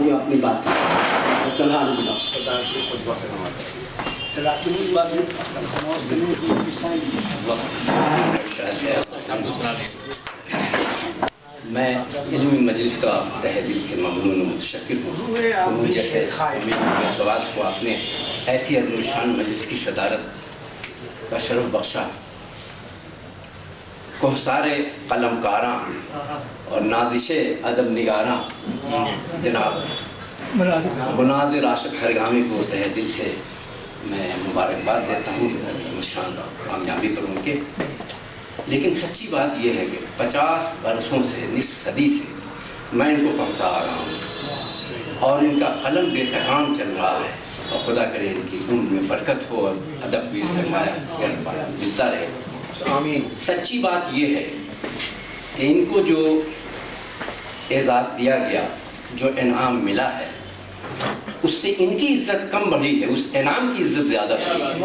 جو اپنی بات کلہ میں علمی مجلس کا تہ دل سے ممنون و متشکر ہوں. جیسے سوال کو آپ نے ایسی عظیم الشان مجلس کی صدارت کا شرف بخشا. کوہسارے قلم کاراں اور نازش ادب نگاراں جناب بناد راشد خرگامی کو تہ دل سے میں مبارکباد دیتا ہوں شان کامیابی پر ان کے. لیکن سچی بات یہ ہے کہ 50 برسوں سے نصف صدی سے میں ان کو پڑھتا آ رہا ہوں اور ان کا قلم بے تکان چل رہا ہے اور خدا کرے ان کی عمر میں برکت ہو اور ادب بھی سرمایہ ملتا رہے. آمین. سچی بات یہ ہے کہ ان کو جو اعزاز دیا گیا، جو انعام ملا ہے، اس سے ان کی عزت کم بڑھی ہے، اس انعام کی عزت زیادہ بڑھی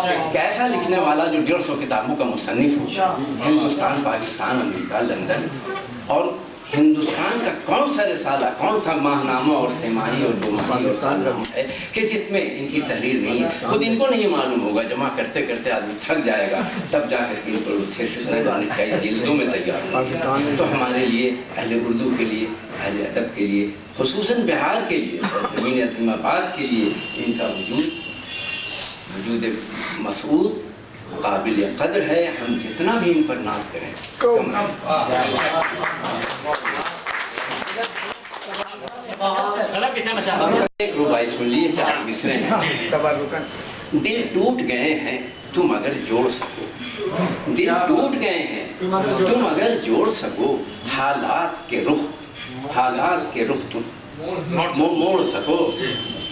ہے. کیسا لکھنے والا جو 150 کتابوں کا مصنف ہو، ہندوستان، پاکستان، امریکہ، لندن، اور ہندوستان کا کون سا رسالہ، کون سا ماہ نامہ اور سماہی اور دوماہی اور سالنامہ ہے کہ جس میں ان کی تحریر نہیں ہے. خود ان کو نہیں معلوم ہوگا، جمع کرتے کرتے آدمی تھک جائے گا، تب جا کر ان کو تھیسس نہ جانے چاہیے جلدوں میں تیار ہو. تو ہمارے لیے، اہل اردو کے لیے، اہل ادب کے لیے، خصوصاً بہار کے لیے، زمین عظیم آباد کے لیے ان کا وجود مسعود قابل قدر ہے. ہم جتنا بھی ان پر ناز کریں کم ہے. ایک رباعی سن لیے، 4 مصرے ہیں. دل ٹوٹ گئے ہیں تم اگر جوڑ سکو، دل ٹوٹ گئے ہیں تم اگر جوڑ سکو، حالات کے رخ تم موڑ سکو،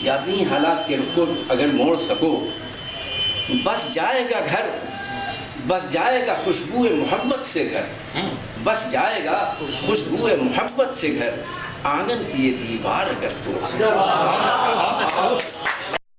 یعنی حالات کے رخ کو اگر موڑ سکو، بس جائے گا گھر، بس جائے گا خوشبو محبت سے گھر، بس جائے گا خوشبو محبت سے گھر، آنگن کی یہ دیوار اگر توڑ سکو.